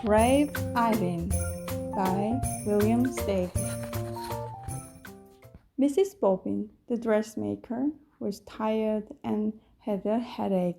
Brave Irene by William Stagg. Mrs. Bobbin, the dressmaker, was tired and had a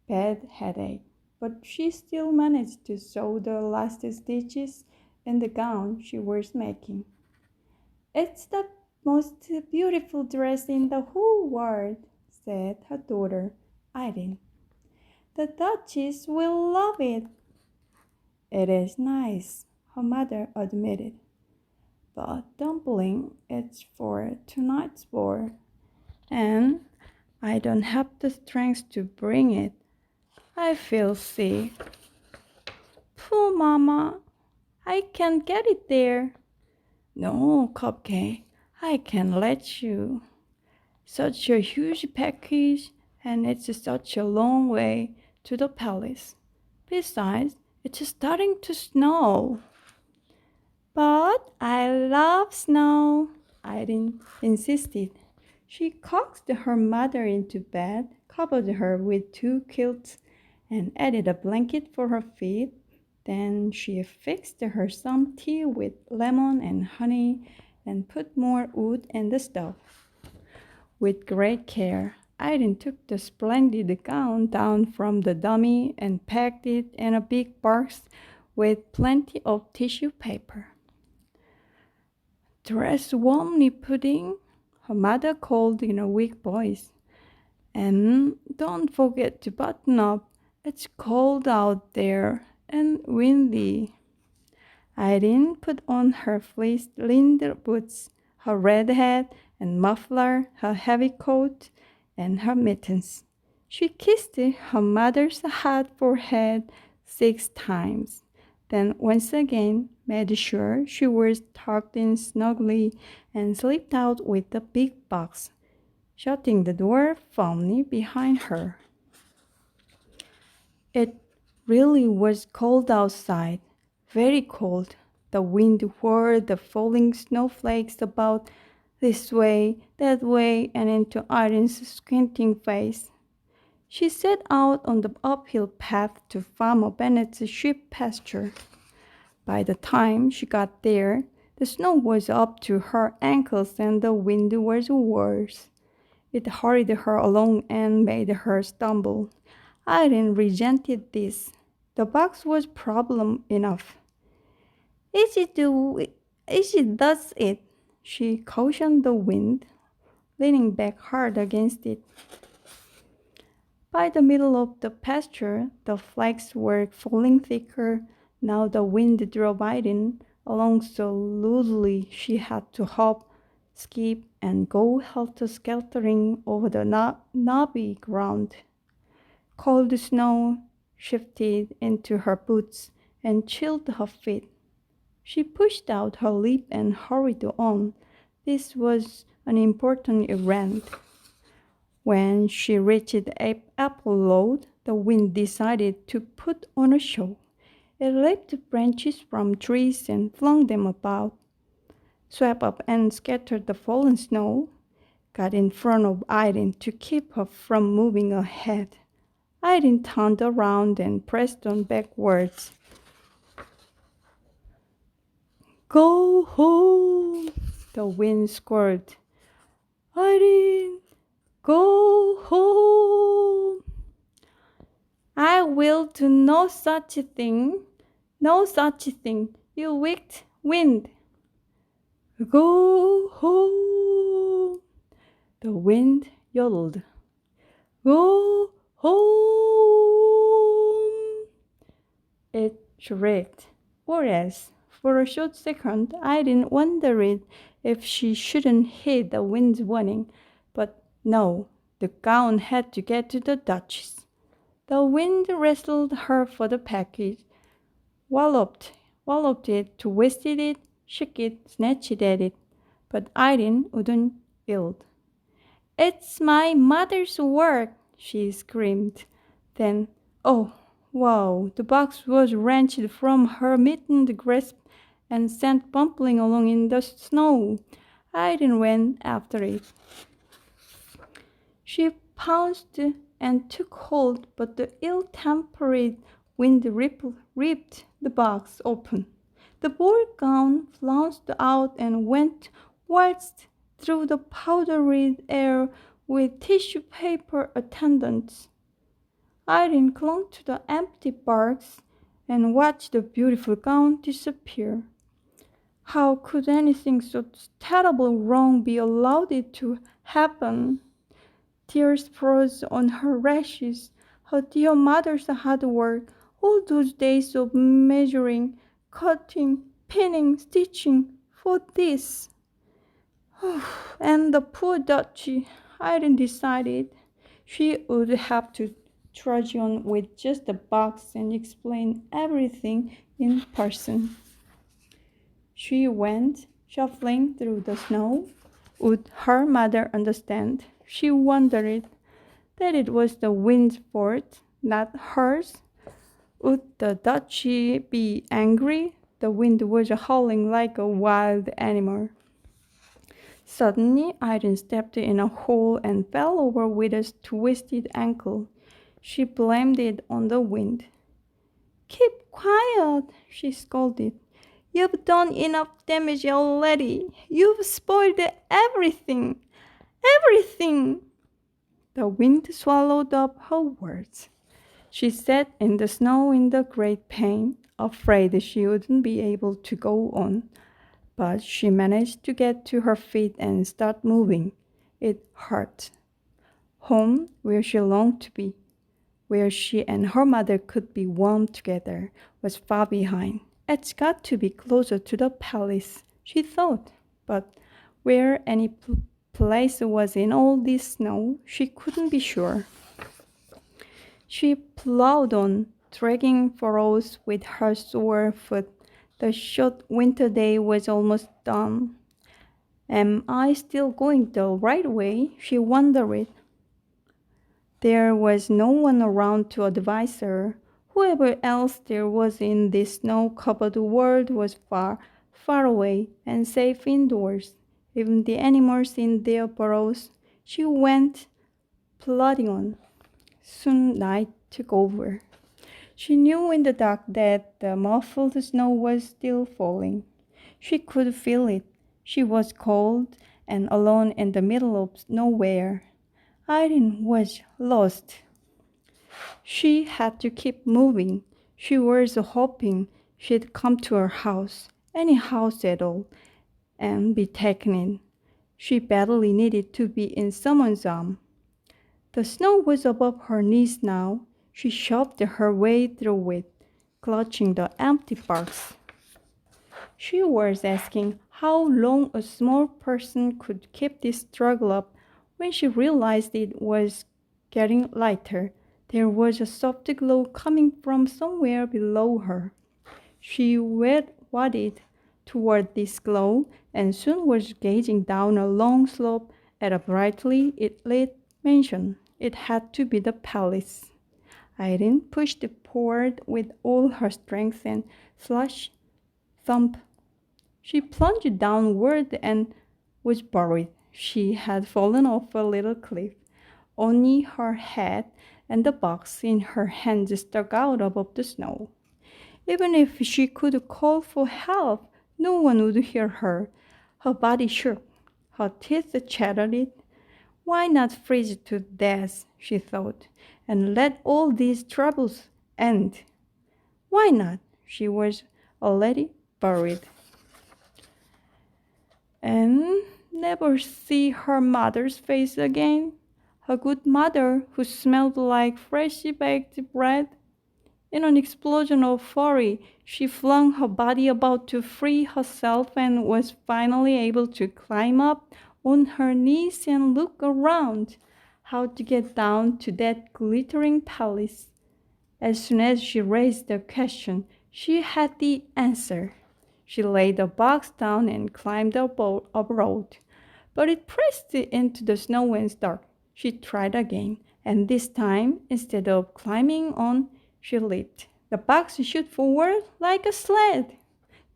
bad headache, but she still managed to sew the last stitches in the gown she was making. "It's the most beautiful dress in the whole world," said her daughter, Irene. "The Duchess will love it." "It is nice," her mother admitted. "But dumpling it's for tonight's ball, and I don't have the strength to bring it. I feel sick." "Poor Mama, I can't get it there." "No, Cupcake, I can let you. Such a huge package, and it's such a long way to the palace. Besides, it's starting to snow." "But I love snow," Irene insisted. She coaxed her mother into bed, covered her with 2 quilts, and added a blanket for her feet. Then she fixed her some tea with lemon and honey and put more wood in the stove. With great care, Irene took the splendid gown down from the dummy and packed it in a big box with plenty of tissue paper. "Dress warmly, Pudding," her mother called in a weak voice. "And don't forget to button up. It's cold out there and windy." Irene put on her fleece-lined boots, her red hat and muffler, her heavy coat, and her mittens. She kissed her mother's hot forehead 6 times, then once again made sure she was tucked in snugly and slipped out with the big box, shutting the door firmly behind her. It really was cold outside, very cold. The wind whirled the falling snowflakes about this way, that way, and into Irene's squinting face. She set out on the uphill path to Farmer Bennet's sheep pasture. By the time she got there, the snow was up to her ankles and the wind was worse. It hurried her along and made her stumble. Irene resented this. The box was problem enough. Easy does it," she cautioned the wind, leaning back hard against it. By the middle of the pasture, the flakes were falling thicker. Now the wind drove Irene along so loosely she had to hop, skip, and go helter-skeltering over the knobby ground. Cold snow shifted into her boots and chilled her feet. She pushed out her lip and hurried on. This was an important errand. When she reached the apple load, the wind decided to put on a show. It ripped branches from trees and flung them about, swept up and scattered the fallen snow, got in front of Irene to keep her from moving ahead. Irene turned around and pressed on backwards. "Go home," the wind squalled. "Irene, go home." "I will do no such thing, no such thing, you wicked wind." "Go home," the wind yodeled. "Go home," it shrieked, or else. For a short second, Irene wondered if she shouldn't heed the wind's warning, but no, the gown had to get to the Duchess. The wind wrestled her for the package, walloped it, twisted it, shook it, snatched at it, but Irene wouldn't yield. "It's my mother's work," she screamed. Then, oh, wow, the box was wrenched from her mittened grasp and sent bumping along in the snow. Irene ran after it. She pounced and took hold, but the ill-tempered wind ripped the box open. The ball gown flounced out and went waltzed through the powdery air with tissue paper attendants. Irene clung to the empty box and watched the beautiful gown disappear. How could anything so terribly wrong be allowed to happen? Tears froze on her lashes. Her dear mother's hard work, all those days of measuring, cutting, pinning, stitching, for this. And the poor Dutchie, Irene decided she would have to trudge on with just the box and explain everything in person. She went shuffling through the snow. Would her mother understand? She wondered that it was the wind's fault, not hers. Would the Dutchie be angry? The wind was howling like a wild animal. Suddenly, Irene stepped in a hole and fell over with a twisted ankle. She blamed it on the wind. "Keep quiet," she scolded. "You've done enough damage already. You've spoiled everything. Everything!" The wind swallowed up her words. She sat in the snow in the great pain, afraid she wouldn't be able to go on. But she managed to get to her feet and start moving. It hurt. Home, where she longed to be, where she and her mother could be warm together, was far behind. It's got to be closer to the palace, she thought. But where any place was in all this snow, she couldn't be sure. She plowed on, dragging furrows with her sore foot. The short winter day was almost done. Am I still going the right way? She wondered. There was no one around to advise her. Whoever else there was in this snow-covered world was far, far away and safe indoors. Even the animals in their burrows. She went plodding on. Soon night took over. She knew in the dark that the muffled snow was still falling. She could feel it. She was cold and alone in the middle of nowhere. Irene was lost. She had to keep moving. She was hoping she'd come to her house, any house at all, and be taken in. She badly needed to be in someone's arm. The snow was above her knees now. She shoved her way through it, clutching the empty box. She was asking how long a small person could keep this struggle up when she realized it was getting lighter. There was a soft glow coming from somewhere below her. She waded toward this glow and soon was gazing down a long slope at a brightly lit mansion. It had to be the palace. Irene pushed forward with all her strength and slush, thump. She plunged downward and was buried. She had fallen off a little cliff. Only her head and the box in her hands stuck out above the snow. Even if she could call for help, no one would hear her. Her body shook. Her teeth chattered. Why not freeze to death, she thought, and let all these troubles end? Why not? She was already buried. And never see her mother's face again. Her good mother, who smelled like freshly baked bread. In an explosion of fury, she flung her body about to free herself and was finally able to climb up on her knees and look around. How to get down to that glittering palace? As soon as she raised the question, she had the answer. She laid the box down and climbed aboard, but it pressed into the snow and stuck. She tried again, and this time, instead of climbing on, she leaped. The box shot forward like a sled.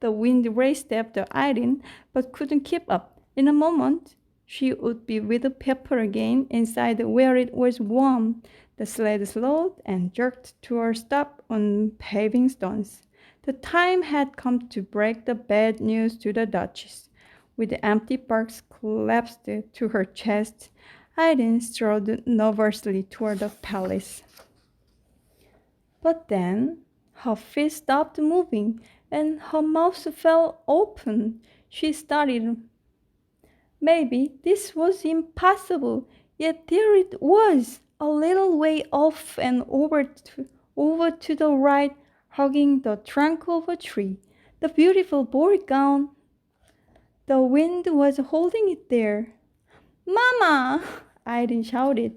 The wind raced after Irene, but couldn't keep up. In a moment, she would be with Pepper again inside where it was warm. The sled slowed and jerked to a stop on paving stones. The time had come to break the bad news to the Duchess. With the empty box collapsed to her chest, Irene strode nervously toward the palace. But then her feet stopped moving and her mouth fell open. She started. Maybe this was impossible, yet there it was, a little way off and over to the right, hugging the trunk of a tree. The beautiful ball gown. The wind was holding it there. Mama! Irene shouted.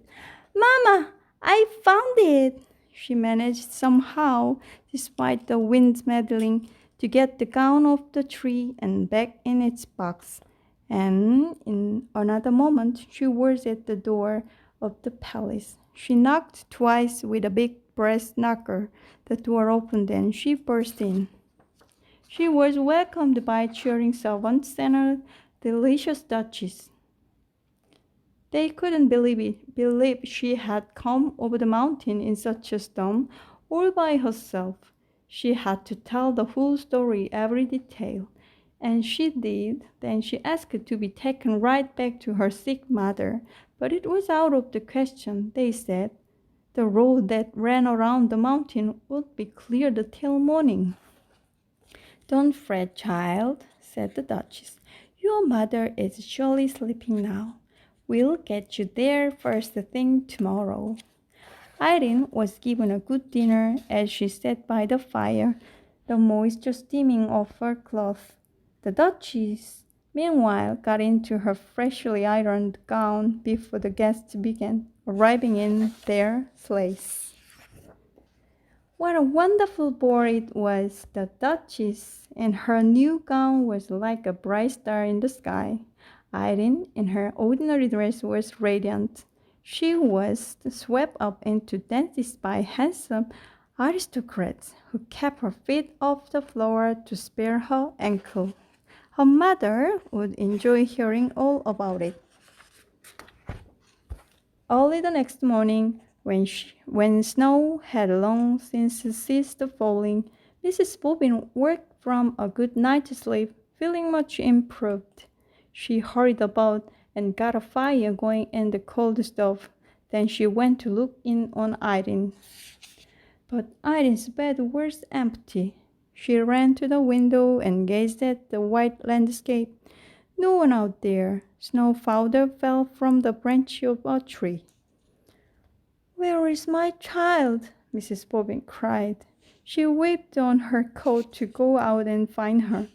Mama! I found it! She managed somehow, despite the wind meddling, to get the gown off the tree and back in its box. And in another moment, she was at the door of the palace. She knocked twice with a big brass knocker. The door opened and she burst in. She was welcomed by cheering servants and a delicious duchess. They couldn't believe she had come over the mountain in such a storm all by herself. She had to tell the whole story, every detail. And she did. Then she asked to be taken right back to her sick mother. But it was out of the question, they said. The road that ran around the mountain would be cleared till morning. Don't fret, child, said the Duchess. Your mother is surely sleeping now. We'll get you there first thing tomorrow. Irene was given a good dinner as she sat by the fire, the moisture steaming off her cloth. The Duchess, meanwhile, got into her freshly ironed gown before the guests began arriving in their sleighs. What a wonderful ball it was! The Duchess in her new gown was like a bright star in the sky. Irene, in her ordinary dress, was radiant. She was swept up into dances by handsome aristocrats who kept her feet off the floor to spare her ankle. Her mother would enjoy hearing all about it. Early the next morning, when snow had long since ceased falling, Mrs.Bobbin woke from a good night's sleep, feeling much improved. She hurried about and got a fire going in the cold stove. Then she went to look in on Irene. But Irene's bed was empty. She ran to the window and gazed at the white landscape. No one out there. Snow powder fell from the branch of a tree. Where is my child? Mrs. Bobbin cried. She whipped on her coat to go out and find her.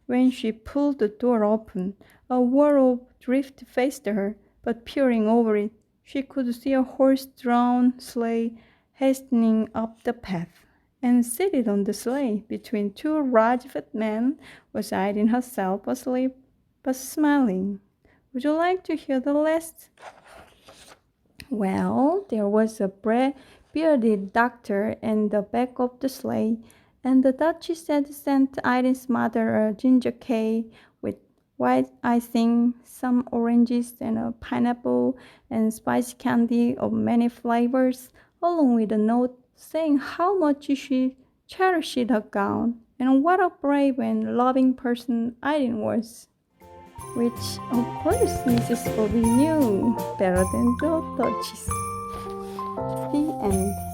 When she pulled the door open, a wall of drift faced her, but peering over it, she could see a horse-drawn sleigh hastening up the path. And seated on the sleigh, between two large-fat men, was Irene herself, asleep but smiling. Would you like to hear the last? Well, there was a bearded doctor in the back of the sleigh, and the Duchess had sent Irene's mother a ginger cake with white icing, some oranges and a pineapple, and spicy candy of many flavors, along with a note saying how much she cherished her gown and what a brave and loving person Irene was. Which, of course, Mrs. Bobbin knew better than the Duchess. The end.